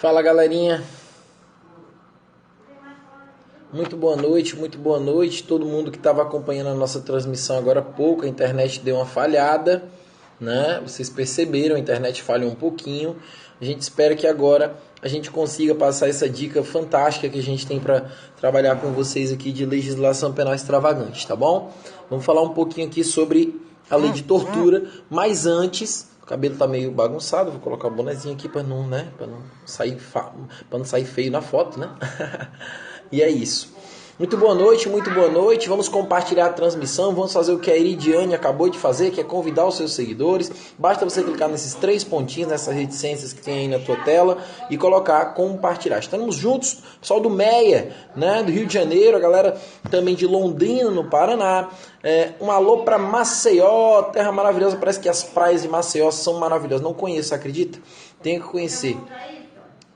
Fala, galerinha. Muito boa noite. Todo mundo que estava acompanhando a nossa transmissão agora há pouco, a internet deu uma falhada, né? Vocês perceberam, a internet falhou um pouquinho. A gente espera que agora a gente consiga passar essa dica fantástica que a gente tem para trabalhar com vocês aqui de legislação penal extravagante, tá bom? Vamos falar um pouquinho aqui sobre a lei de tortura, mas antes, o cabelo tá meio bagunçado, vou colocar o bonezinho aqui para não, né, para não sair feio na foto, né? E é isso. Muito boa noite. Vamos compartilhar a transmissão. Vamos fazer o que a Iridiane acabou de fazer, que é convidar os seus seguidores. Basta você clicar nesses 3 pontinhos, nessas reticências que tem aí na tua tela e colocar compartilhar. Estamos juntos, pessoal do Meia, né, do Rio de Janeiro, a galera também de Londrina, no Paraná. Um alô para Maceió, terra maravilhosa. Parece que as praias de Maceió são maravilhosas. Não conheço, acredita? Tenho que conhecer.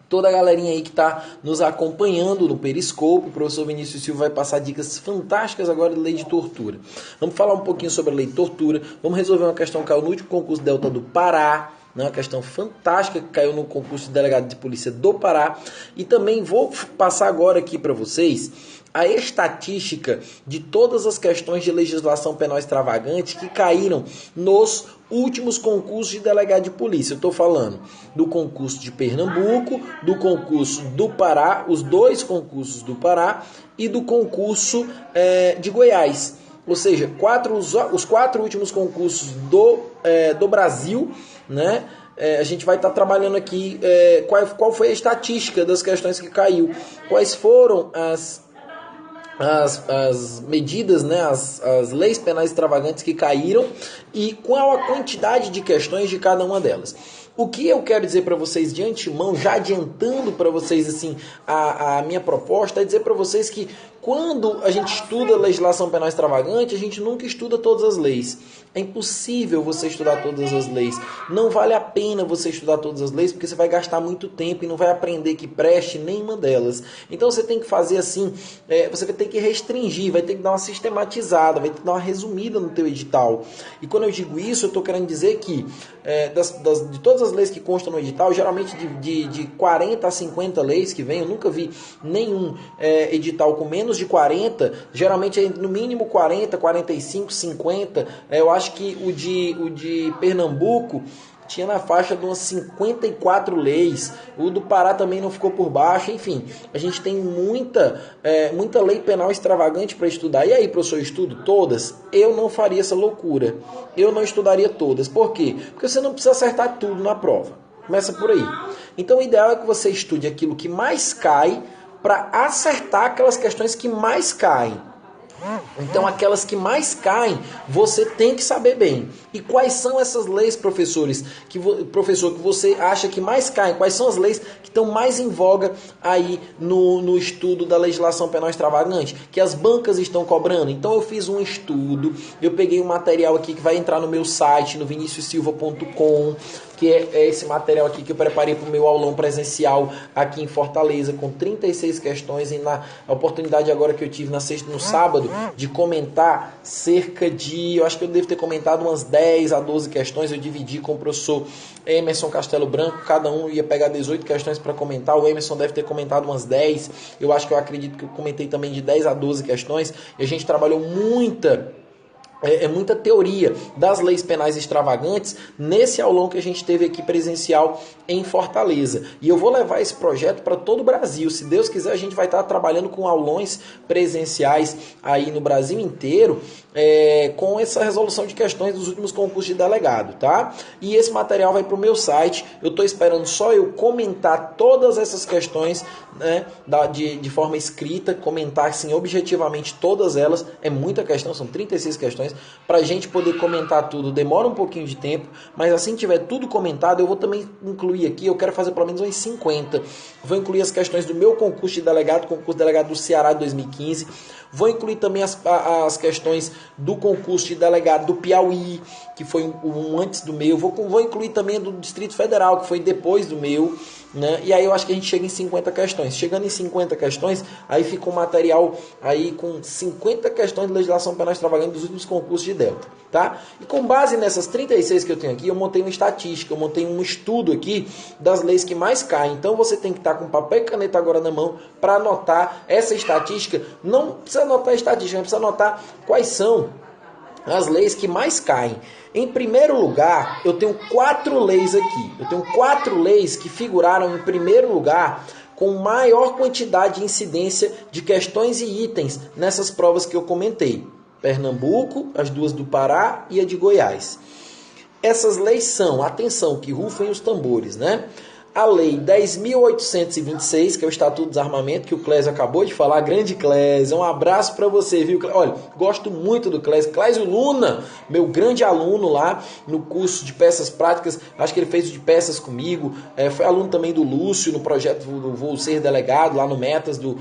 Toda a galerinha aí que está nos acompanhando no Periscope, o professor Vinícius Silva vai passar dicas fantásticas agora de lei de tortura. Vamos falar um pouquinho sobre a lei de tortura, vamos resolver uma questão que caiu no último concurso Delta do Pará, uma questão fantástica que caiu no concurso de delegado de polícia do Pará. E também vou passar agora aqui para vocês a estatística de todas as questões de legislação penal extravagante que caíram nos últimos concursos de delegado de polícia. Eu estou falando do concurso de Pernambuco, do concurso do Pará, os 2 concursos do Pará e do concurso de Goiás. Ou seja, os 4 últimos concursos do Brasil, né? A gente vai estar trabalhando aqui qual foi a estatística das questões que caiu, quais foram as medidas, né, as leis penais extravagantes que caíram e qual a quantidade de questões de cada uma delas. O que eu quero dizer para vocês de antemão, já adiantando para vocês assim a minha proposta, é dizer para vocês que quando a gente estuda legislação penal extravagante, a gente nunca estuda todas as leis. É impossível você estudar todas as leis. Não vale a pena você estudar todas as leis, porque você vai gastar muito tempo e não vai aprender que preste nenhuma delas. Então você tem que fazer assim, você vai ter que restringir, vai ter que dar uma sistematizada, vai ter que dar uma resumida no teu edital. E quando eu digo isso, eu estou querendo dizer que de todas as leis que constam no edital, geralmente de 40 a 50 leis que vem, eu nunca vi nenhum edital com menos de 40, geralmente é no mínimo 40, 45, 50. Eu acho que o de Pernambuco tinha na faixa de umas 54 leis, o do Pará também não ficou por baixo, enfim, a gente tem muita lei penal extravagante para estudar. E aí, professor, eu estudo todas? Eu não faria essa loucura, eu não estudaria todas. Por quê? Porque você não precisa acertar tudo na prova, começa por aí. Então o ideal é que você estude aquilo que mais cai para acertar aquelas questões que mais caem. Então, aquelas que mais caem, você tem que saber bem. E quais são essas leis, professores, que você acha que mais caem? Quais são as leis que estão mais em voga aí no estudo da legislação penal extravagante? Que as bancas estão cobrando? Então, eu fiz um estudo, eu peguei um material aqui que vai entrar no meu site, no viniciussilva.com, que é esse material aqui que eu preparei para o meu aulão presencial aqui em Fortaleza, com 36 questões, e na oportunidade agora que eu tive no sábado, de comentar cerca de, eu acho que eu devo ter comentado umas 10 a 12 questões, eu dividi com o professor Emerson Castelo Branco, cada um ia pegar 18 questões para comentar, o Emerson deve ter comentado umas 10, eu acredito que eu comentei também de 10 a 12 questões, e a gente trabalhou muita teoria das leis penais extravagantes nesse aulão que a gente teve aqui presencial em Fortaleza. E eu vou levar esse projeto para todo o Brasil. Se Deus quiser, a gente vai estar trabalhando com aulões presenciais aí no Brasil inteiro, com essa resolução de questões dos últimos concursos de delegado, tá? E esse material vai para o meu site. Eu estou esperando só eu comentar todas essas questões, né, de forma escrita, comentar assim, objetivamente todas elas. É muita questão, são 36 questões. Para a gente poder comentar tudo, demora um pouquinho de tempo, mas assim que tiver tudo comentado, eu vou também incluir aqui, eu quero fazer pelo menos uns 50. Vou incluir as questões do meu concurso de delegado, concurso de delegado do Ceará de 2015. Vou incluir também as questões do concurso de delegado do Piauí, que foi um antes do meu. Vou incluir também do Distrito Federal, que foi depois do meu, né? E aí eu acho que a gente chega em 50 questões. Chegando em 50 questões, aí fica um material aí com 50 questões de legislação penal extravagante dos últimos concursos concursos de Delta, tá? E com base nessas 36 que eu tenho aqui, eu montei uma estatística, eu montei um estudo aqui das leis que mais caem. Então você tem que estar com papel e caneta agora na mão para anotar essa estatística. Não precisa anotar a estatística, precisa anotar quais são as leis que mais caem. Em primeiro lugar, eu tenho 4 leis aqui. Eu tenho 4 leis que figuraram em primeiro lugar com maior quantidade de incidência de questões e itens nessas provas que eu comentei. Pernambuco, as 2 do Pará e a de Goiás. Essas leis são, atenção, que rufem os tambores, né? A Lei 10.826, que é o Estatuto do Desarmamento, que o Clésio acabou de falar. Grande Clésio, um abraço para você, viu? Olha, gosto muito do Clésio. Clésio Luna, meu grande aluno lá no curso de peças práticas. Acho que ele fez o de peças comigo. Foi aluno também do Lúcio, no projeto do Vou Ser Delegado, lá no Metas do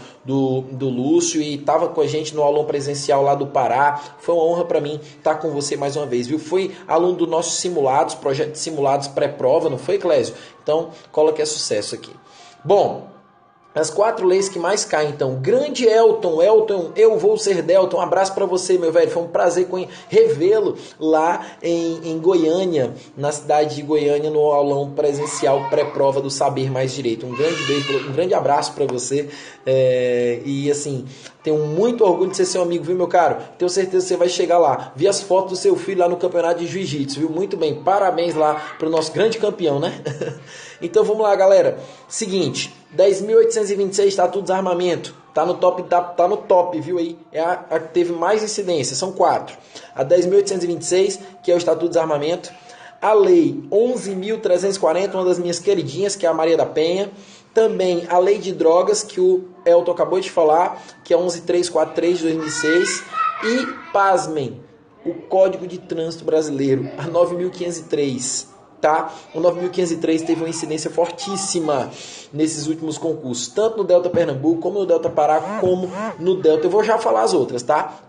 Lúcio. E estava com a gente no aulão presencial lá do Pará. Foi uma honra para mim estar com você mais uma vez, viu? Foi aluno do nosso Simulados, projeto de Simulados pré-prova, não foi, Clésio? Então, cola que é sucesso aqui. Bom, as 4 leis que mais caem, então. Grande Elton, eu vou ser Delton. Um abraço para você, meu velho. Foi um prazer revê-lo lá em Goiânia, na cidade de Goiânia, no aulão presencial pré-prova do Saber Mais Direito. Um grande beijo, um grande abraço para você. E assim, tenho muito orgulho de ser seu amigo, viu, meu caro? Tenho certeza que você vai chegar lá. Vi as fotos do seu filho lá no campeonato de jiu-jitsu, viu? Muito bem, parabéns lá pro nosso grande campeão, né? Então vamos lá, galera. Seguinte, 10.826, Estatuto do Desarmamento. Tá no top, viu aí? É a que teve mais incidência, são 4. A 10.826, que é o Estatuto do Desarmamento. A Lei 11.340, uma das minhas queridinhas, que é a Maria da Penha. Também a Lei de Drogas, que o Elton acabou de falar, que é 11.343 de 2006. E, pasmem, o Código de Trânsito Brasileiro, a 9.503. Tá? O 9.503 teve uma incidência fortíssima nesses últimos concursos, tanto no Delta Pernambuco, como no Delta Pará, como no Delta. Eu vou já falar as outras, tá?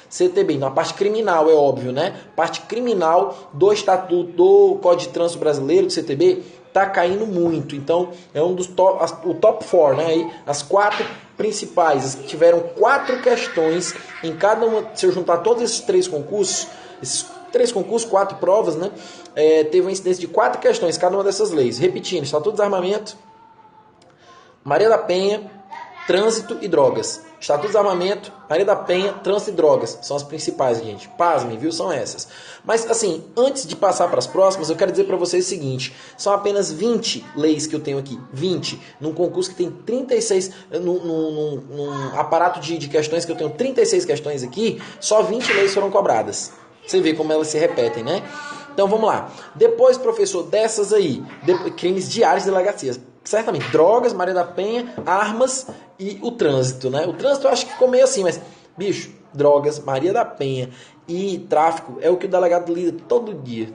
CTB, na parte criminal, é óbvio, né? Parte criminal do Estatuto do Código de Trânsito Brasileiro, do CTB, tá caindo muito. Então, é um dos o top 4, né? Aí, as 4 principais, tiveram 4 questões em cada uma. Se eu juntar todos esses 3 concursos, 4 provas, né? Teve uma incidência de 4 questões, cada uma dessas leis. Repetindo, Estatuto do Desarmamento, Maria da Penha, Trânsito e Drogas. Estatuto do Desarmamento, Maria da Penha, Trânsito e Drogas. São as principais, gente. Pasmem, viu? São essas. Mas, assim, antes de passar para as próximas, eu quero dizer para vocês o seguinte. São apenas 20 leis que eu tenho aqui. 20. Num concurso que tem 36... Num aparato de questões que eu tenho 36 questões aqui, só 20 leis foram cobradas. Você vê como elas se repetem, né? Então, vamos lá. Depois, professor, dessas aí, crimes diários de delegacias. Certamente, drogas, Maria da Penha, armas e o trânsito, né? O trânsito eu acho que ficou meio assim, mas, bicho, drogas, Maria da Penha e tráfico é o que o delegado lida todo dia,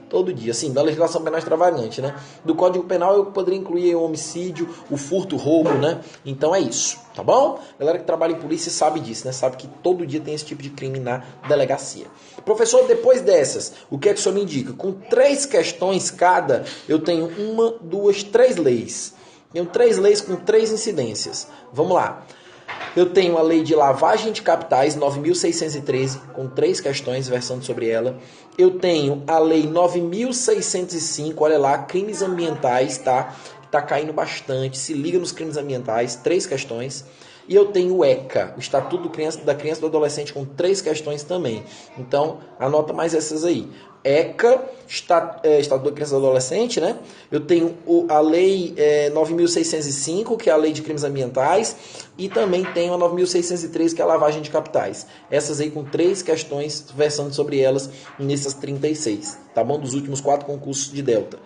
assim, da legislação penal extravagante, né? Do Código Penal eu poderia incluir o homicídio, o furto, o roubo, né? Então é isso, tá bom? Galera que trabalha em polícia sabe disso, né? Sabe que todo dia tem esse tipo de crime na delegacia. Professor, depois dessas, o que é que o senhor me indica? Com 3 questões cada, eu tenho 1, 2, 3 leis. Tenho 3 leis com 3 incidências. Vamos lá. Eu tenho a Lei de Lavagem de Capitais, 9.613, com 3 questões versando sobre ela. Eu tenho a Lei 9.605, olha lá, crimes ambientais, tá? Tá caindo bastante, se liga nos crimes ambientais, 3 questões. E eu tenho o ECA, o Estatuto da Criança e do Adolescente, com 3 questões também. Então, anota mais essas aí. ECA, Estatuto da Criança e do Adolescente, né? Eu tenho a Lei 9.605, que é a Lei de Crimes Ambientais, e também tenho a 9.603, que é a Lavagem de Capitais. Essas aí com 3 questões versando sobre elas nessas 36, tá bom? Dos últimos 4 concursos de Delta.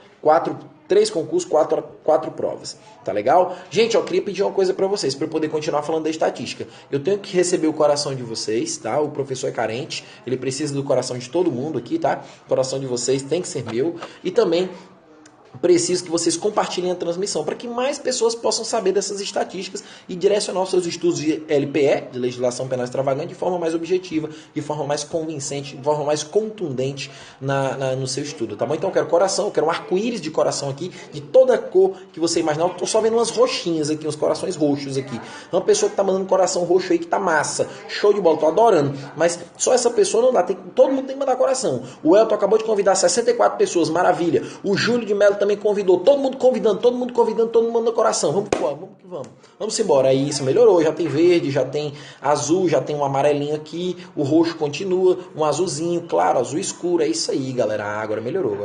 3 concursos, 4 provas. Tá legal? Gente, eu queria pedir uma coisa para vocês, para eu poder continuar falando da estatística. Eu tenho que receber o coração de vocês, tá? O professor é carente, ele precisa do coração de todo mundo aqui, tá? O coração de vocês tem que ser meu. E também preciso que vocês compartilhem a transmissão para que mais pessoas possam saber dessas estatísticas e direcionar os seus estudos de LPE, de legislação penal extravagante, de forma mais objetiva, de forma mais convincente, de forma mais contundente no seu estudo, tá bom? Então eu quero coração, eu quero um arco-íris de coração aqui, de toda a cor que você imaginar. Eu tô só vendo umas roxinhas aqui, uns corações roxos aqui. Uma pessoa que tá mandando coração roxo aí que tá massa, show de bola, tô adorando. Mas só essa pessoa não dá, todo mundo tem que mandar coração. O Elton acabou de convidar 64 pessoas, maravilha. O Júlio de Mello também convidou, todo mundo convidando, todo mundo mandando coração. Vamos que vamos. Vamos embora. Aí isso melhorou, já tem verde, já tem azul, já tem um amarelinho aqui, o roxo continua, um azulzinho, claro, azul escuro, é isso aí, galera. Ah, agora melhorou.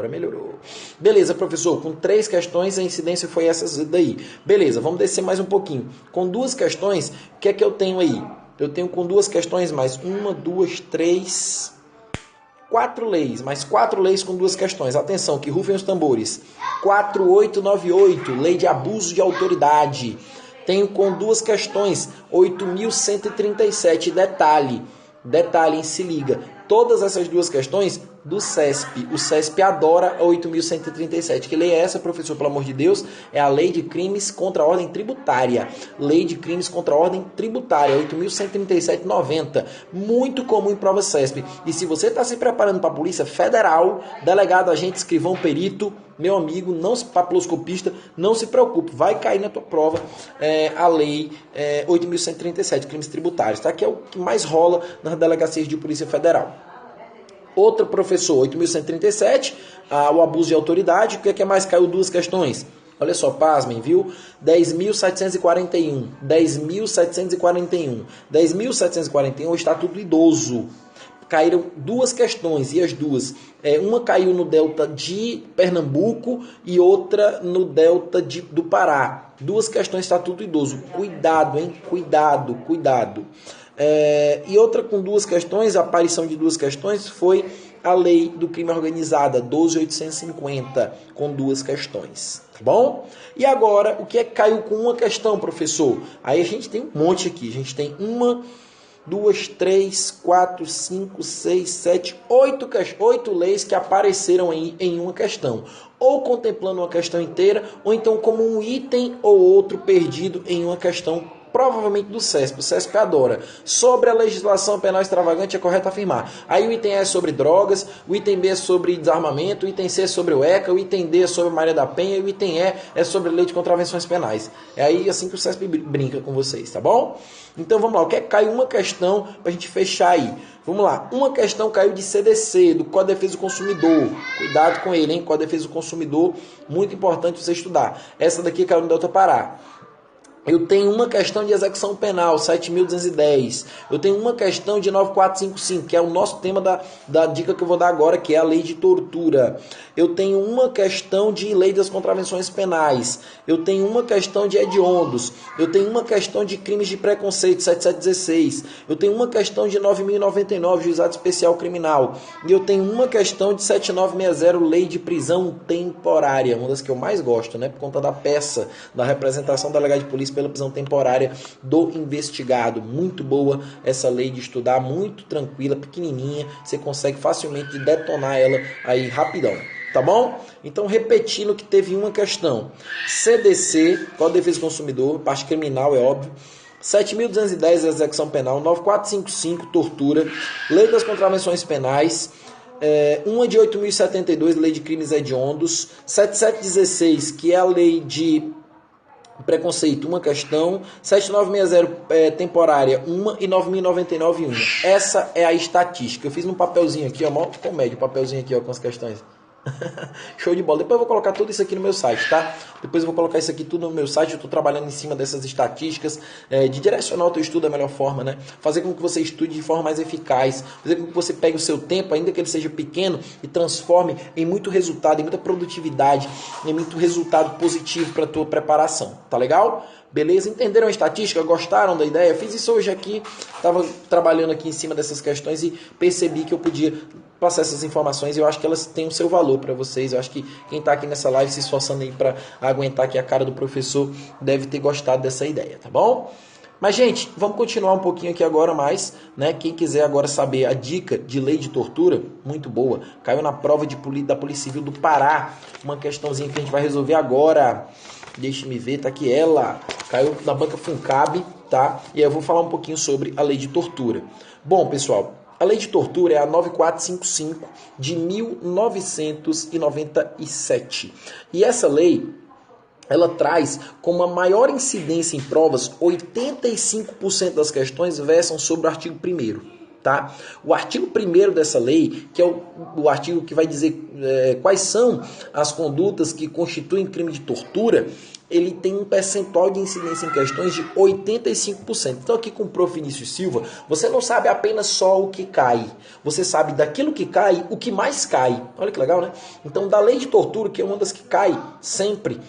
Beleza, professor, com 3 questões a incidência foi essas daí. Beleza, vamos descer mais um pouquinho. Com 2 questões, o que é que eu tenho aí? Eu tenho com 2 questões mais 1, 2, 3... 4 leis, mais 4 leis com 2 questões. Atenção, que rufem os tambores. 4898, lei de abuso de autoridade. Tenho com 2 questões, 8.137. Detalhe, se liga. Todas essas 2 questões do CESP. O CESP adora a 8.137. Que lei é essa, professor? Pelo amor de Deus, é a Lei de Crimes contra a Ordem Tributária. Lei de Crimes contra a Ordem Tributária, 8.137/90. Muito comum em prova CESP. E se você está se preparando para a Polícia Federal, delegado, agente, escrivão, perito, meu amigo, papiloscopista, não se preocupe, vai cair na tua prova a Lei 8.137, crimes tributários, tá? Que é o que mais rola nas delegacias de Polícia Federal. Outra, professor, 8.137, o abuso de autoridade. O que é mais caiu? 2 questões. Olha só, pasmem, viu? 10.741. 10.741, o Estatuto do Idoso. Caíram 2 questões, e as duas? Uma caiu no delta de Pernambuco e outra no delta do Pará. 2 questões, Estatuto do Idoso. Cuidado, hein? Cuidado. E outra com 2 questões, a aparição de 2 questões foi a lei do crime organizada, 12.850, com 2 questões, tá bom? E agora, o que é que caiu com 1 questão, professor? Aí a gente tem um monte aqui, a gente tem 1, 2, 3, 4, 5, 6, 7, 8 leis que apareceram aí em 1 questão, ou contemplando uma questão inteira, ou então como um item ou outro perdido em 1 questão, provavelmente do CESP. O CESP adora. Sobre a legislação penal extravagante, é correto afirmar. Aí o item A é sobre drogas, o item B é sobre desarmamento, o item C é sobre o ECA, o item D é sobre Maria da Penha e o item E é sobre lei de contravenções penais. É aí assim que o CESP brinca com vocês, tá bom? Então vamos lá, o que é que caiu 1 questão para a gente fechar aí? Vamos lá, 1 questão caiu de CDC, do Código de Defesa do Consumidor. Cuidado com ele, hein? Código de Defesa do Consumidor, muito importante você estudar. Essa daqui caiu no Delta Pará. Eu tenho 1 questão de execução penal, 7.210. Eu tenho 1 questão de 9455, que é o nosso tema da dica que eu vou dar agora, que é a lei de tortura. Eu tenho 1 questão de lei das contravenções penais. Eu tenho 1 questão de hediondos. Eu tenho 1 questão de crimes de preconceito, 7716. Eu tenho 1 questão de 9.099, juizado especial criminal. E eu tenho 1 questão de 7960, lei de prisão temporária. Uma das que eu mais gosto, né? Por conta da peça, da representação da delegado de polícia pela prisão temporária do investigado. Muito boa essa lei de estudar, muito tranquila, pequenininha, você consegue facilmente detonar ela aí rapidão, tá bom? Então, repetindo que teve 1 questão. CDC, Código de Defesa do Consumidor, parte criminal, é óbvio. 7.210, execução penal. 9455, tortura. Lei das contravenções penais. Uma de 8.072, lei de crimes hediondos. 7716, que é a lei de preconceito, 1 questão. 7960, temporária, 1, e 9.099, 1. Essa é a estatística. Eu fiz num papelzinho aqui, ó, mó comédia, papelzinho aqui, ó, com as questões. Show de bola. Depois eu vou colocar tudo isso aqui no meu site, tá? Depois eu vou colocar isso aqui tudo no meu site. Eu estou trabalhando em cima dessas estatísticas, de direcionar o teu estudo da melhor forma, né? Fazer com que você estude de forma mais eficaz, fazer com que você pegue o seu tempo, ainda que ele seja pequeno, e transforme em muito resultado, em muita produtividade, em muito resultado positivo para a tua preparação, tá legal? Beleza? Entenderam a estatística? Gostaram da ideia? Fiz isso hoje aqui, estava trabalhando aqui em cima dessas questões e percebi que eu podia passar essas informações e eu acho que elas têm o seu valor para vocês. Eu acho que quem está aqui nessa live se esforçando aí para aguentar aqui a cara do professor deve ter gostado dessa ideia, tá bom? Mas, gente, vamos continuar um pouquinho aqui agora mais, né? Quem quiser agora saber a dica de lei de tortura, muito boa, caiu na prova da Polícia Civil do Pará, uma questãozinha que a gente vai resolver agora. Deixa-me ver, tá aqui ela, caiu na banca Funcab, tá? E aí eu vou falar um pouquinho sobre a lei de tortura. Bom, pessoal, a lei de tortura é a 9455 de 1997. E essa lei, ela traz como a maior incidência em provas, 85% das questões versam sobre o artigo 1º. Tá? O artigo 1º dessa lei, que é o artigo que vai dizer quais são as condutas que constituem crime de tortura, ele tem um percentual de incidência em questões de 85%. Então aqui com o prof. Vinícius Silva, você não sabe apenas só o que cai, você sabe daquilo que cai, o que mais cai. Olha que legal, né? Então da lei de tortura, que é uma das que cai sempre,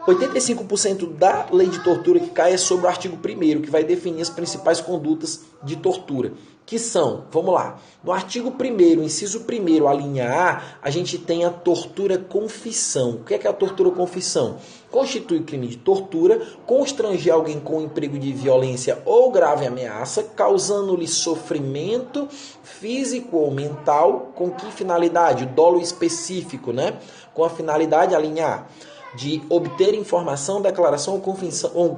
85% da lei de tortura que cai é sobre o artigo 1º, que vai definir as principais condutas de tortura. Que são, vamos lá, no artigo 1º, inciso 1º, a linha A, a gente tem a tortura confissão. O que é a tortura confissão? Constitui crime de tortura, constranger alguém com emprego de violência ou grave ameaça, causando-lhe sofrimento físico ou mental, com que finalidade? Dolo específico, né? Com a finalidade, a linha A, de obter informação, declaração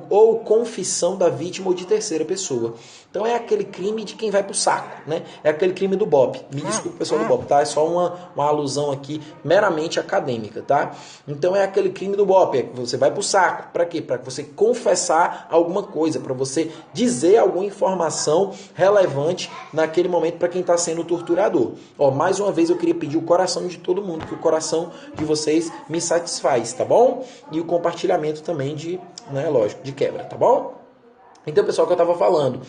ou confissão da vítima ou de terceira pessoa. Então é aquele crime de quem vai pro saco, né? É aquele crime do BOP. Me desculpe, pessoal do BOP, tá? É só uma alusão aqui meramente acadêmica, tá? Então é aquele crime do BOP, é que você vai pro saco. Para quê? Para você confessar alguma coisa, para você dizer alguma informação relevante naquele momento para quem está sendo o torturador. Ó, mais uma vez eu queria pedir o coração de todo mundo, que o coração de vocês me satisfaz, tá bom? E o compartilhamento também de, né, lógico, de quebra, tá bom? Então, pessoal, o que eu estava falando,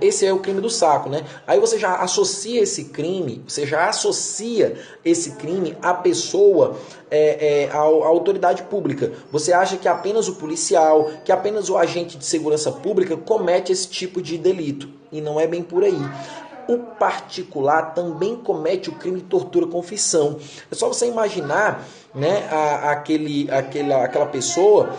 esse é o crime do saco, né? Aí você já associa esse crime, à pessoa, à autoridade pública. Você acha que apenas o policial, que apenas o agente de segurança pública comete esse tipo de delito. E não é bem por aí. O particular também comete o crime de tortura confissão. É só você imaginar, né, aquela pessoa,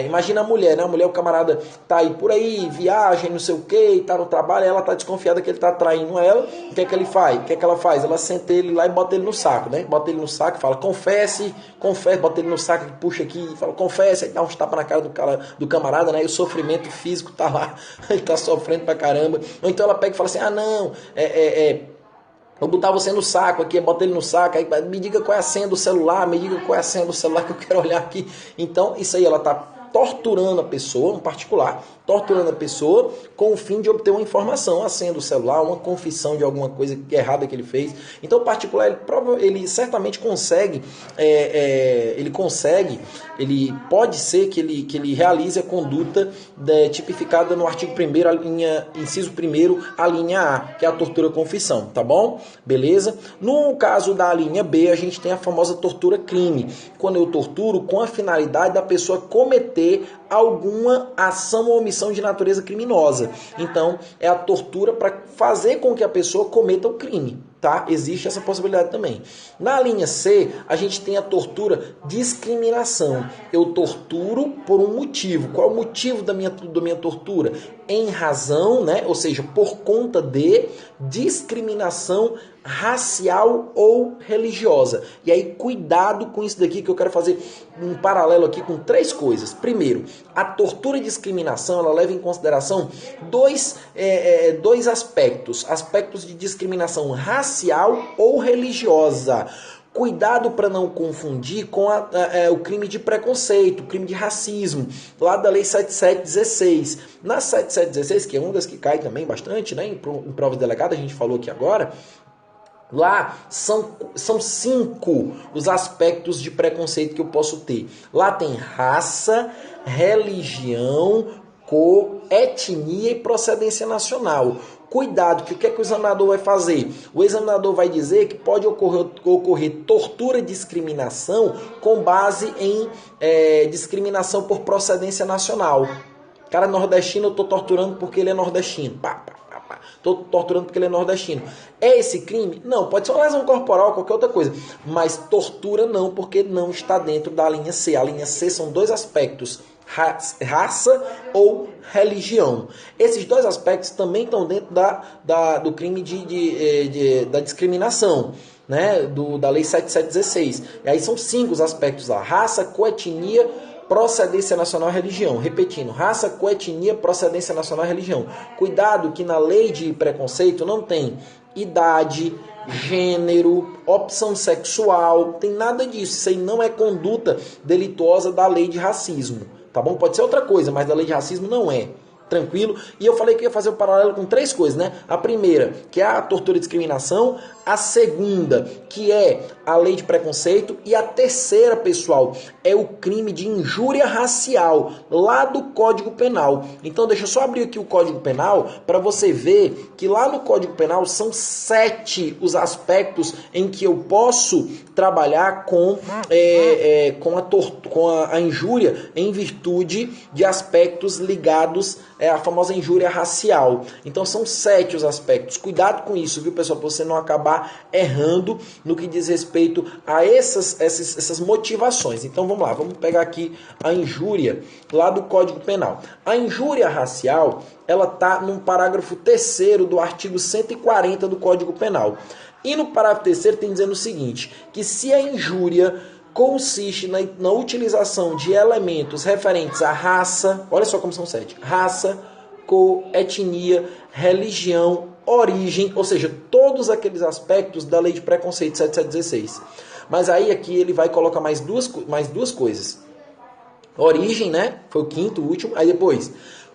imagina a mulher, né? A mulher, o camarada tá aí por aí, viaja, não sei o que, tá no trabalho, ela tá desconfiada que ele tá traindo ela. O que é que ele faz? O que é que ela faz? Ela senta ele lá e bota ele no saco, né? Bota ele no saco e fala, confesse, bota ele no saco, puxa aqui e fala, confesse, aí dá uns tapas na cara do camarada, né? E o sofrimento físico tá lá, ele tá sofrendo pra caramba. Ou então ela pega e fala assim, ah não, vou botar você no saco aqui, bota ele no saco, aí me diga qual é a senha do celular, que eu quero olhar aqui. Então, isso aí, ela está torturando a pessoa, um particular, torturando a pessoa com o fim de obter uma informação, a senha do celular, uma confissão de alguma coisa errada que ele fez. Então, o particular, ele certamente consegue, pode ser que ele realize a conduta tipificada no artigo 1º, inciso 1º, a linha A, que é a tortura confissão, tá bom? Beleza? No caso da linha B, a gente tem a famosa tortura crime, quando eu torturo com a finalidade da pessoa cometer alguma ação ou omissão de natureza criminosa. Então, é a tortura para fazer com que a pessoa cometa o crime. Tá? Existe essa possibilidade também. Na linha C, a gente tem a tortura discriminação. Eu torturo por um motivo. Qual é o motivo da minha tortura? Em razão, né? Ou seja, por conta de discriminação racial ou religiosa. E aí, cuidado com isso daqui, que eu quero fazer um paralelo aqui com 3 coisas. Primeiro, a tortura e discriminação, ela leva em consideração dois aspectos de discriminação racial ou religiosa. Cuidado para não confundir com o crime de preconceito, o crime de racismo, lá da Lei 7716. Na 7716, que é uma das que cai também bastante, né, em prova de delegado, a gente falou aqui agora, lá são 5 os aspectos de preconceito que eu posso ter. Lá tem raça, religião, cor, etnia e procedência nacional. Cuidado, que o que é que o examinador vai fazer? O examinador vai dizer que pode ocorrer tortura e discriminação com base em discriminação por procedência nacional. Cara nordestino, eu estou torturando porque ele é nordestino. Estou torturando porque ele é nordestino. É esse crime? Não, pode ser uma lesão corporal, qualquer outra coisa. Mas tortura não, porque não está dentro da linha C. A linha C são 2 aspectos. raça ou religião. Esses dois aspectos também estão dentro do crime da discriminação, né? Da Lei 7716. E aí são 5 os aspectos lá: raça, coetnia, procedência nacional e religião. Repetindo: raça, coetnia, procedência nacional e religião. Cuidado que na lei de preconceito não tem idade, gênero, opção sexual, tem nada disso. Isso aí não é conduta delituosa da lei de racismo, tá bom? Pode ser outra coisa, mas da lei de racismo não é. Tranquilo? E eu falei que ia fazer o paralelo com 3 coisas, né? A primeira, que é a tortura e discriminação. A segunda, que é a lei de preconceito. E a terceira, pessoal, é o crime de injúria racial, lá do Código Penal. Então, deixa eu só abrir aqui o Código Penal para você ver que lá no Código Penal são 7 os aspectos em que eu posso trabalhar com a injúria em virtude de aspectos ligados à famosa injúria racial. Então, são 7 os aspectos. Cuidado com isso, viu, pessoal, para você não acabar errando no que diz respeito a essas motivações. Então vamos lá, vamos pegar aqui a injúria lá do Código Penal. A injúria racial, ela está no parágrafo 3º do artigo 140 do Código Penal. E no parágrafo 3º tem dizendo o seguinte, que se a injúria consiste na utilização de elementos referentes à raça, olha só como são 7, raça, cor, etnia, religião, origem, ou seja, todos aqueles aspectos da lei de preconceito 7716. Mas aí aqui ele vai colocar mais duas coisas. Origem, né? Foi o 5º, o último. Aí depois,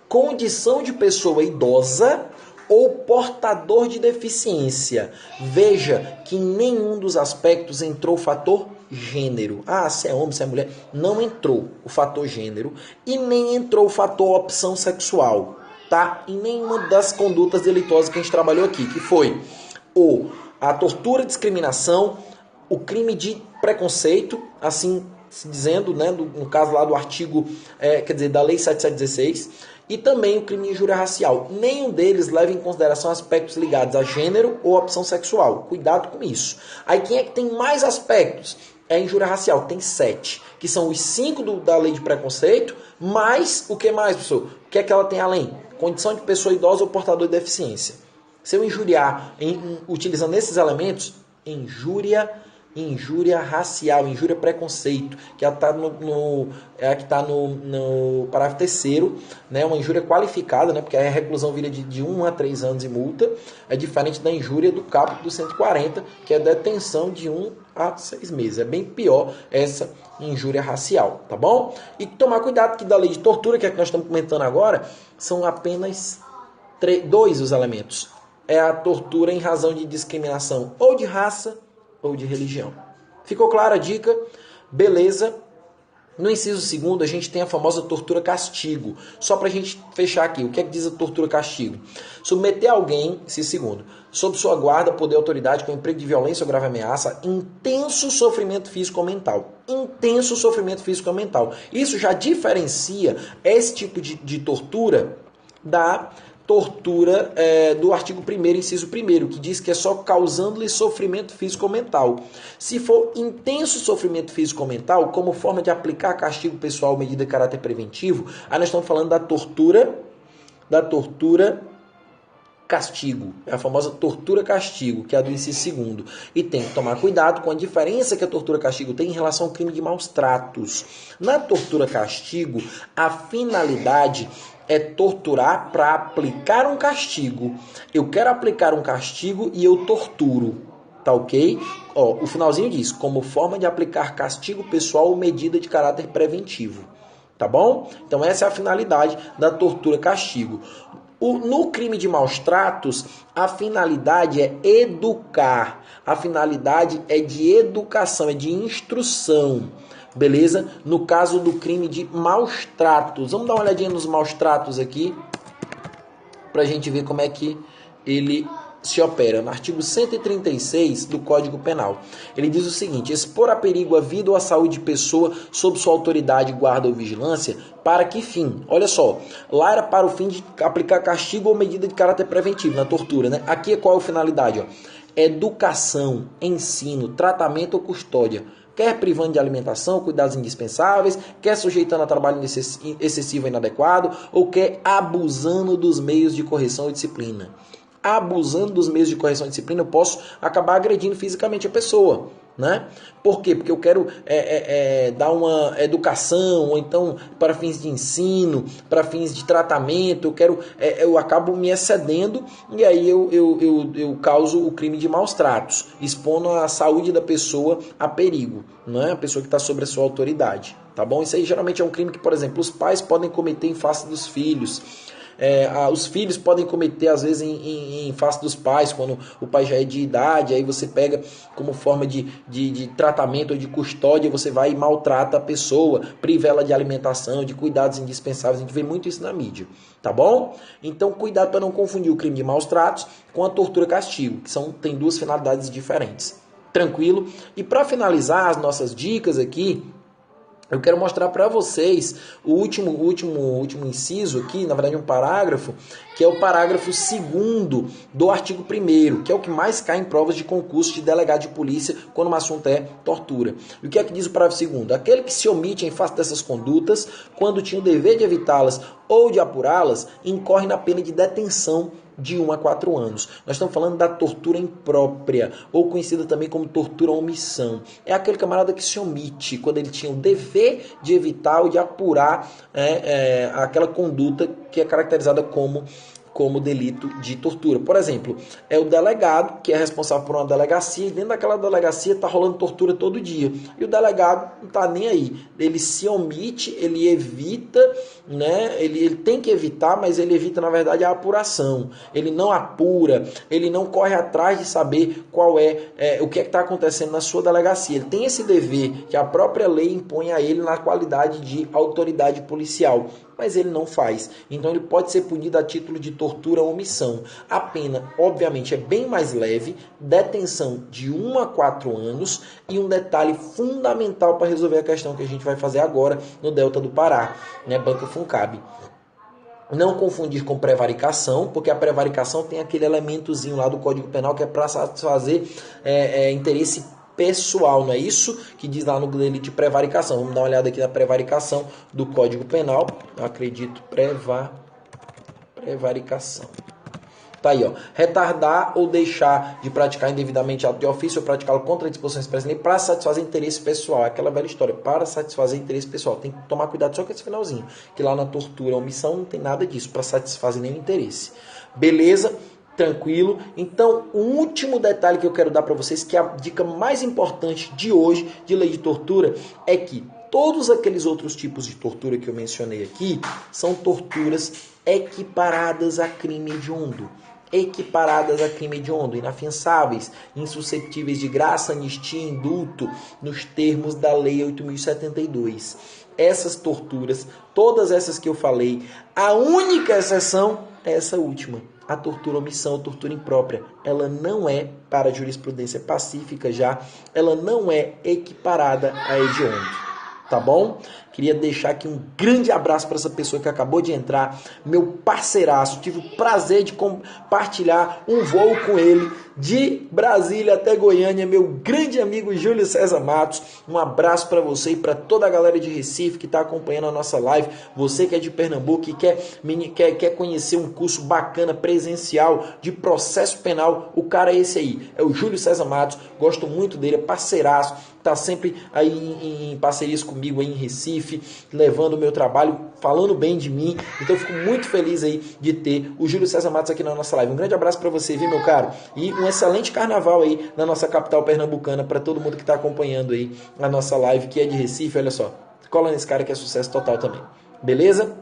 condição de pessoa idosa ou portador de deficiência. Veja que em nenhum dos aspectos entrou o fator gênero. Ah, se é homem, se é mulher. Não entrou o fator gênero e nem entrou o fator opção sexual. Tá? Em nenhuma das condutas delituosas que a gente trabalhou aqui, que foi a tortura, discriminação, o crime de preconceito, assim se dizendo, né, no caso lá do artigo, da Lei 7716, e também o crime de injúria racial. Nenhum deles leva em consideração aspectos ligados a gênero ou opção sexual. Cuidado com isso. Aí quem é que tem mais aspectos? É a injúria racial, tem 7, que são os 5 da lei de preconceito, mais o que mais, professor? O que é que ela tem além? Condição de pessoa idosa ou portador de deficiência. Se eu injuriar utilizando esses elementos, injúria racial, injúria preconceito, que está no parágrafo 3º, né, uma injúria qualificada, né, porque a reclusão vira de 1 a 3 anos e multa, é diferente da injúria do caput do 140, que é detenção de 1 a 6 meses. É bem pior essa injúria racial, tá bom? E tomar cuidado que da lei de tortura, que é que nós estamos comentando agora, são apenas 2 os elementos. É a tortura em razão de discriminação ou de raça ou de religião. Ficou clara a dica? Beleza? No inciso 2º, a gente tem a famosa tortura-castigo. Só para a gente fechar aqui, o que é que diz a tortura-castigo? Submeter alguém, inciso 2º, sob sua guarda, poder, autoridade, com emprego de violência ou grave ameaça, intenso sofrimento físico ou mental. Intenso sofrimento físico ou mental. Isso já diferencia esse tipo de tortura da tortura do artigo 1º, inciso 1º, que diz que é só causando-lhe sofrimento físico ou mental. Se for intenso sofrimento físico ou mental, como forma de aplicar castigo pessoal ou medida de caráter preventivo, aí nós estamos falando da tortura castigo, é a famosa tortura-castigo, que é a do inciso 2º. E tem que tomar cuidado com a diferença que a tortura-castigo tem em relação ao crime de maus tratos. Na tortura-castigo, a finalidade é torturar para aplicar um castigo. Eu quero aplicar um castigo e eu torturo. Tá ok? O finalzinho diz, como forma de aplicar castigo pessoal ou medida de caráter preventivo. Tá bom? Então essa é a finalidade da tortura-castigo. No crime de maus tratos, a finalidade é educar. A finalidade é de educação, é de instrução. Beleza? No caso do crime de maus tratos. Vamos dar uma olhadinha nos maus tratos aqui, para a gente ver como é que ele se opera. No artigo 136 do Código Penal, ele diz o seguinte: expor a perigo a vida ou a saúde de pessoa sob sua autoridade, guarda ou vigilância, para que fim? Olha só, lá era para o fim de aplicar castigo ou medida de caráter preventivo, na tortura, né? Aqui qual é a finalidade? Educação, ensino, tratamento ou custódia. quer privando de alimentação, cuidados indispensáveis, quer sujeitando a trabalho excessivo e inadequado, ou quer abusando dos meios de correção ou disciplina. Abusando dos meios de correção e disciplina, eu posso acabar agredindo fisicamente a pessoa, né? Por quê? Porque eu quero dar uma educação, ou então para fins de ensino, para fins de tratamento, eu acabo me excedendo e aí eu causo o crime de maus tratos, expondo a saúde da pessoa a perigo, né? A pessoa que está sob a sua autoridade, tá bom? Isso aí geralmente é um crime que, por exemplo, os pais podem cometer em face dos filhos. Os filhos podem cometer às vezes em face dos pais, quando o pai já é de idade, aí você pega como forma de tratamento ou de custódia, você vai e maltrata a pessoa, priva ela de alimentação, de cuidados indispensáveis. A gente vê muito isso na mídia, tá bom? Então cuidado para não confundir o crime de maus tratos com a tortura-castigo, que tem duas finalidades diferentes. Tranquilo? E para finalizar as nossas dicas aqui, eu quero mostrar para vocês o último inciso aqui, na verdade um parágrafo, que é o parágrafo 2º do artigo 1º, que é o que mais cai em provas de concurso de delegado de polícia quando o assunto é tortura. E o que é que diz o parágrafo 2º? Aquele que se omite em face dessas condutas, quando tinha o dever de evitá-las ou de apurá-las, incorre na pena de detenção de 1 a 4 anos. Nós estamos falando da tortura imprópria, ou conhecida também como tortura omissão. É aquele camarada que se omite quando ele tinha o dever de evitar ou de apurar aquela conduta que é caracterizada como delito de tortura. Por exemplo, é o delegado que é responsável por uma delegacia e dentro daquela delegacia está rolando tortura todo dia. E o delegado não está nem aí. Ele se omite, ele evita, né? Ele tem que evitar, mas ele evita, na verdade, a apuração. Ele não apura, ele não corre atrás de saber o que está acontecendo na sua delegacia. Ele tem esse dever que a própria lei impõe a ele na qualidade de autoridade policial, mas ele não faz. Então ele pode ser punido a título de tortura ou omissão. A pena, obviamente, é bem mais leve, detenção de 1 a 4 anos e um detalhe fundamental para resolver a questão que a gente vai fazer agora no Delta do Pará, né, Banca Funcab. Não confundir com prevaricação, porque a prevaricação tem aquele elementozinho lá do Código Penal que é para satisfazer interesse pessoal, não é isso que diz lá no delito de prevaricação. Vamos dar uma olhada aqui na prevaricação do Código Penal. Eu acredito, prevaricação. Tá aí, ó. Retardar ou deixar de praticar indevidamente ato de ofício ou praticá-lo contra a disposição expressa da lei para satisfazer interesse pessoal. É aquela velha história, para satisfazer interesse pessoal. Tem que tomar cuidado só com esse finalzinho, que lá na tortura, omissão, não tem nada disso, para satisfazer nenhum interesse. Beleza? Tranquilo? Então, o último detalhe que eu quero dar para vocês, que é a dica mais importante de hoje de lei de tortura, é que todos aqueles outros tipos de tortura que eu mencionei aqui são torturas equiparadas a crime hediondo. Equiparadas a crime hediondo, inafiançáveis, insuscetíveis de graça, anistia e indulto, nos termos da Lei 8.072. Essas torturas, todas essas que eu falei, a única exceção é essa última. A tortura omissão, a tortura imprópria, ela não é, para a jurisprudência pacífica já, ela não é equiparada a hediondo. Tá bom? Queria deixar aqui um grande abraço para essa pessoa que acabou de entrar, meu parceiraço. Tive o prazer de compartilhar um voo com ele de Brasília até Goiânia, meu grande amigo Júlio César Matos. Um abraço para você e para toda a galera de Recife que está acompanhando a nossa live. Você que é de Pernambuco e quer conhecer um curso bacana presencial de processo penal, o cara é esse aí, é o Júlio César Matos. Gosto muito dele, é parceiraço, tá sempre aí em parcerias comigo aí em Recife, levando o meu trabalho, falando bem de mim. Então eu fico muito feliz aí de ter o Júlio César Matos aqui na nossa live. Um grande abraço para você, viu, meu caro? E um excelente carnaval aí na nossa capital pernambucana, para todo mundo que está acompanhando aí a nossa live, que é de Recife. Olha só, cola nesse cara que é sucesso total também. Beleza?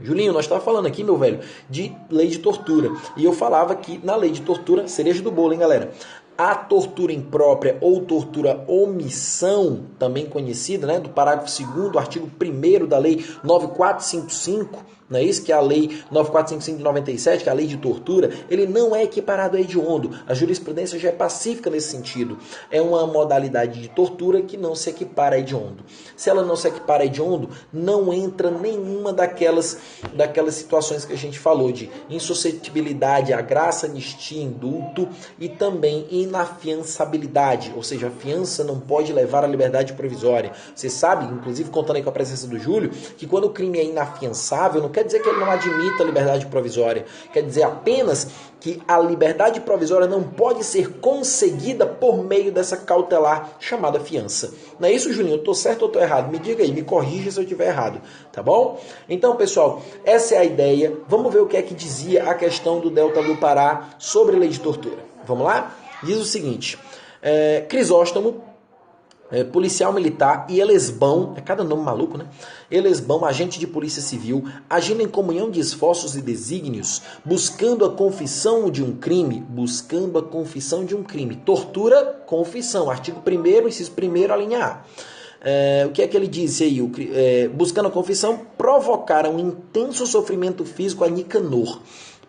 Julinho, nós estávamos falando aqui, meu velho, de lei de tortura. E eu falava que na lei de tortura, cereja do bolo, hein, galera? A tortura imprópria ou tortura omissão, também conhecida, né, do parágrafo 2º, artigo 1º da Lei 9455, não é isso? Que é a Lei 9455 de 97, que é a Lei de Tortura, ele não é equiparado a hediondo. A jurisprudência já é pacífica nesse sentido. É uma modalidade de tortura que não se equipara a hediondo. Se ela não se equipara a hediondo, não entra nenhuma daquelas situações que a gente falou de insuscetibilidade à graça, anistia, indulto e também inafiançabilidade, ou seja, a fiança não pode levar à liberdade provisória. Você sabe, inclusive contando aí com a presença do Júlio, que quando o crime é inafiançável, não quer dizer que ele não admita a liberdade provisória, quer dizer apenas que a liberdade provisória não pode ser conseguida por meio dessa cautelar chamada fiança. Não é isso, Julinho? Eu estou certo ou estou errado? Me diga aí, me corrija se eu estiver errado, tá bom? Então, pessoal, essa é a ideia. Vamos ver o que é que dizia a questão do Delta do Pará sobre lei de tortura. Vamos lá? Diz o seguinte, Crisóstomo, policial militar, e Elesbão, é cada nome maluco, né? Elesbão, agente de polícia civil, agindo em comunhão de esforços e desígnios, buscando a confissão de um crime, tortura, confissão, artigo 1º, inciso 1º, a linha A. O que é que ele disse aí? Buscando a confissão, provocaram intenso sofrimento físico a Nicanor.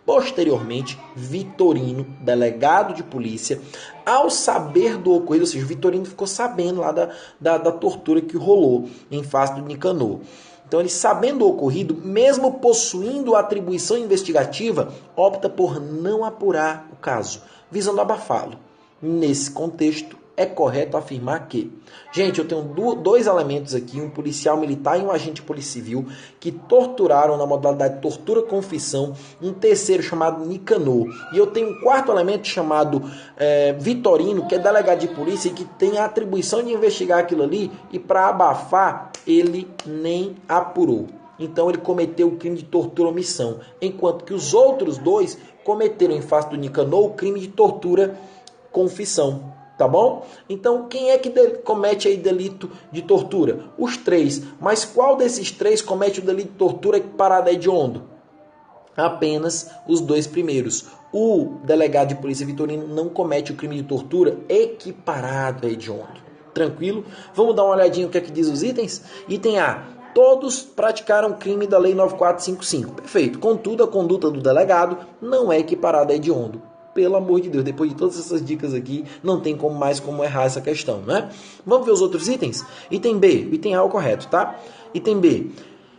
Posteriormente, Vitorino, delegado de polícia, ao saber do ocorrido, ou seja, Vitorino ficou sabendo lá da tortura que rolou em face do Nicanor. Então, ele, sabendo do ocorrido, mesmo possuindo a atribuição investigativa, opta por não apurar o caso, visando abafá-lo. Nesse contexto, é correto afirmar que... Gente, eu tenho dois elementos aqui, um policial militar e um agente de polícia civil, que torturaram na modalidade tortura-confissão, um terceiro chamado Nicanor. E eu tenho um quarto elemento chamado Vitorino, que é delegado de polícia e que tem a atribuição de investigar aquilo ali, e para abafar, ele nem apurou. Então ele cometeu o crime de tortura-omissão, enquanto que os outros dois cometeram em face do Nicanor o crime de tortura-confissão. Tá bom? Então, quem é que comete aí delito de tortura? Os três. Mas qual desses três comete o delito de tortura equiparado a hediondo? Apenas os dois primeiros. O delegado de polícia Vitorino não comete o crime de tortura equiparado a hediondo. Tranquilo? Vamos dar uma olhadinha no que é que diz os itens? Item A. Todos praticaram crime da Lei 9455. Perfeito. Contudo, a conduta do delegado não é equiparada a hediondo. Pelo amor de Deus, depois de todas essas dicas aqui, não tem mais como errar essa questão, né? Vamos ver os outros itens? Item B, o item A é o correto, tá? Item B,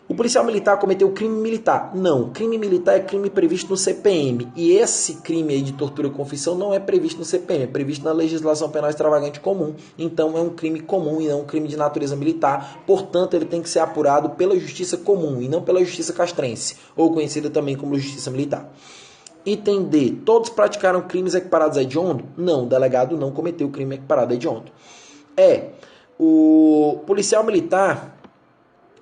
o policial militar cometeu crime militar. Não, crime militar é crime previsto no CPM. E esse crime aí de tortura e confissão não é previsto no CPM, é previsto na legislação penal extravagante comum. Então é um crime comum e não um crime de natureza militar. Portanto, ele tem que ser apurado pela justiça comum e não pela justiça castrense, ou conhecida também como justiça militar. Item D. Todos praticaram crimes equiparados a hediondo? Não, o delegado não cometeu crime equiparado a hediondo. O policial militar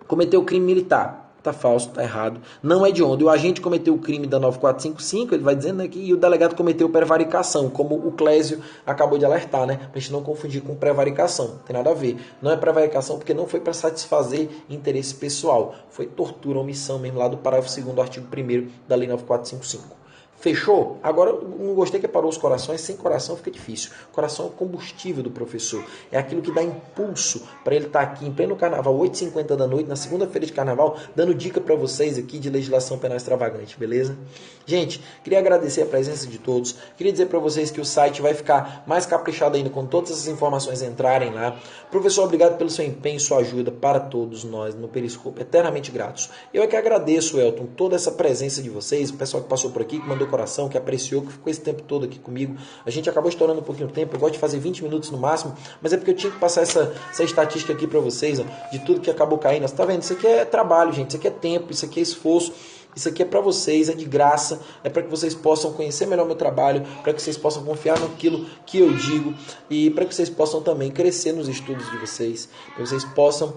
cometeu crime militar. Tá falso, tá errado. Não é hediondo. E o agente cometeu o crime da 9455, ele vai dizendo aqui, e o delegado cometeu prevaricação, como o Clésio acabou de alertar, né? Pra gente não confundir com prevaricação. Não tem nada a ver. Não é prevaricação porque não foi para satisfazer interesse pessoal. Foi tortura, omissão mesmo, lá do parágrafo 2º, artigo 1º da Lei 9455. Fechou? Agora, não gostei que parou os corações. Sem coração fica difícil. O coração é o combustível do professor. É aquilo que dá impulso para ele estar aqui em pleno carnaval, 8h50 da noite, na segunda-feira de carnaval, dando dica para vocês aqui de legislação penal extravagante, beleza? Gente, queria agradecer a presença de todos. Queria dizer para vocês que o site vai ficar mais caprichado ainda quando todas essas informações entrarem lá. Professor, obrigado pelo seu empenho e sua ajuda para todos nós no Periscope. Eternamente gratos. Eu é que agradeço, Elton, toda essa presença de vocês, o pessoal que passou por aqui, que mandou coração, que apreciou, que ficou esse tempo todo aqui comigo. A gente acabou estourando um pouquinho o tempo, eu gosto de fazer 20 minutos no máximo, mas é porque eu tinha que passar essa estatística aqui para vocês, ó, de tudo que acabou caindo. Você tá vendo? Isso aqui é trabalho, gente, isso aqui é tempo, isso aqui é esforço. Isso aqui é para vocês, é de graça, é para que vocês possam conhecer melhor meu trabalho, para que vocês possam confiar naquilo que eu digo e para que vocês possam também crescer nos estudos de vocês, para que vocês possam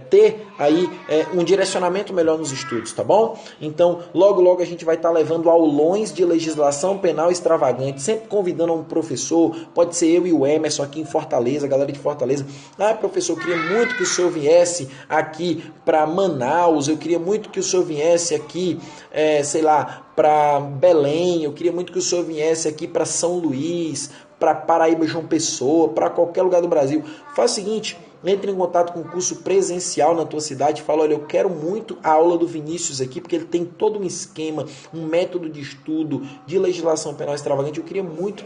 ter aí um direcionamento melhor nos estudos, tá bom? Então, logo a gente vai estar levando aulões de legislação penal extravagante, sempre convidando um professor, pode ser eu e o Emerson aqui em Fortaleza, a galera de Fortaleza. Professor, eu queria muito que o senhor viesse aqui para Manaus, eu queria muito que o senhor viesse aqui, sei lá, para Belém, eu queria muito que o senhor viesse aqui para São Luís, para Paraíba, João Pessoa, para qualquer lugar do Brasil. Faz o seguinte, entre em contato com o curso presencial na tua cidade e fala, olha, eu quero muito a aula do Vinícius aqui, porque ele tem todo um esquema, um método de estudo de legislação penal extravagante. Eu queria muito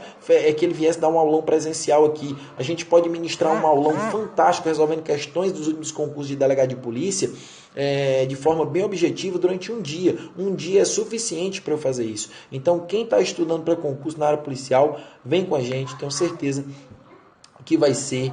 que ele viesse dar um aulão presencial aqui. A gente pode ministrar um aulão fantástico resolvendo questões dos últimos concursos de delegado de polícia de forma bem objetiva durante um dia. Um dia é suficiente para eu fazer isso. Então, quem está estudando para concurso na área policial, vem com a gente, tenho certeza que vai ser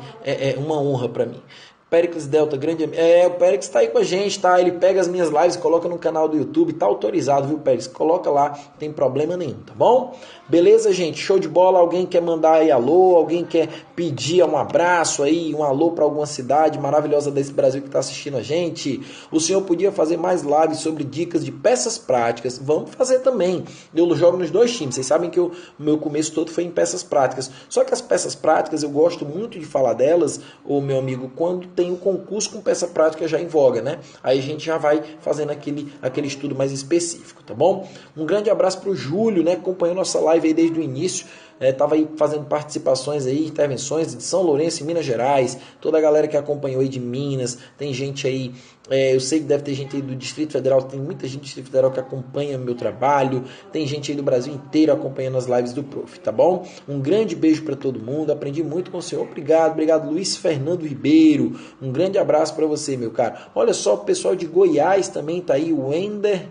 uma honra para mim. Péricles Delta, grande amigo. O Péricles está aí com a gente, tá? Ele pega as minhas lives, coloca no canal do YouTube, tá autorizado, viu, Péricles? Coloca lá, não tem problema nenhum, tá bom? Beleza, gente? Show de bola. Alguém quer mandar aí alô? Alguém quer pedir um abraço aí, um alô para alguma cidade maravilhosa desse Brasil que está assistindo a gente? O senhor podia fazer mais lives sobre dicas de peças práticas? Vamos fazer também. Eu jogo nos dois times. Vocês sabem que o meu começo todo foi em peças práticas. Só que as peças práticas, eu gosto muito de falar delas, ô meu amigo, quando tem um concurso com peça prática já em voga, né? Aí a gente já vai fazendo aquele estudo mais específico, tá bom? Um grande abraço para o Júlio, né? Acompanhou nossa live aí desde o início. Estava aí fazendo participações aí, intervenções de São Lourenço, em Minas Gerais, toda a galera que acompanhou aí de Minas, tem gente aí, eu sei que deve ter gente aí do Distrito Federal, tem muita gente do Distrito Federal que acompanha o meu trabalho, tem gente aí do Brasil inteiro acompanhando as lives do Prof, tá bom? Um grande beijo para todo mundo, aprendi muito com o senhor, obrigado Luiz Fernando Ribeiro, um grande abraço para você, meu caro. Olha só, o pessoal de Goiás também tá aí, o Wender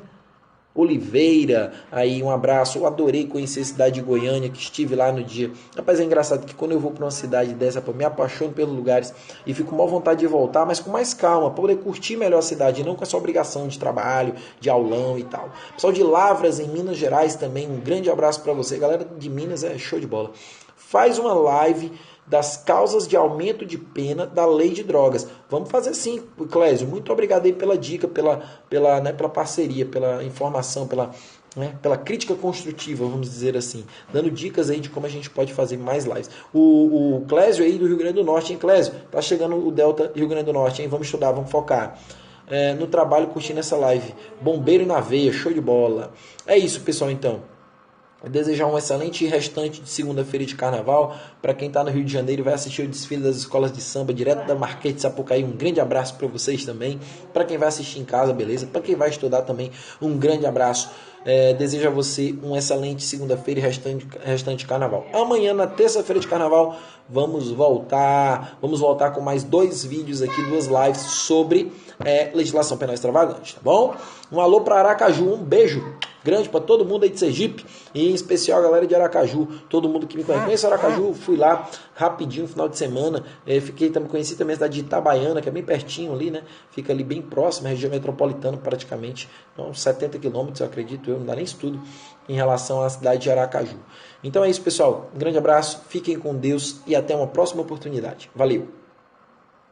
Oliveira, aí um abraço, eu adorei conhecer a cidade de Goiânia, que estive lá no dia. Rapaz, é engraçado que quando eu vou para uma cidade dessa, me apaixono pelos lugares e fico com maior vontade de voltar, mas com mais calma, para poder curtir melhor a cidade, não com essa obrigação de trabalho, de aulão e tal. Pessoal de Lavras, em Minas Gerais também, um grande abraço para você. Galera de Minas, é show de bola. Faz uma live das causas de aumento de pena da lei de drogas. Vamos fazer sim, Clésio. Muito obrigado aí pela dica, pela parceria, pela informação, pela crítica construtiva, vamos dizer assim. Dando dicas aí de como a gente pode fazer mais lives. O Clésio aí do Rio Grande do Norte, hein, Clésio? Tá chegando o Delta Rio Grande do Norte, hein? Vamos estudar, vamos focar. No trabalho, curtindo essa live. Bombeiro na veia, show de bola. É isso, pessoal, então. Desejar um excelente restante de segunda-feira de carnaval. Para quem está no Rio de Janeiro e vai assistir o desfile das escolas de samba direto da Marquês de Sapucaí, um grande abraço para vocês também. Para quem vai assistir em casa, beleza? Para quem vai estudar também, um grande abraço. Desejo a você um excelente segunda-feira e restante de carnaval. Amanhã, na terça-feira de carnaval, vamos voltar com mais 2 vídeos aqui, 2 lives sobre legislação penal extravagante, tá bom? Um alô para Aracaju, um beijo grande para todo mundo aí de Sergipe, e em especial a galera de Aracaju, todo mundo que me conhece. Conheço Aracaju, fui lá rapidinho no final de semana, conheci também a cidade de Itabaiana, que é bem pertinho ali, né? Fica ali bem próximo, região metropolitana praticamente, uns 70 quilômetros, eu acredito, não dá nem estudo em relação à cidade de Aracaju. Então é isso, pessoal, um grande abraço, fiquem com Deus e até uma próxima oportunidade. Valeu!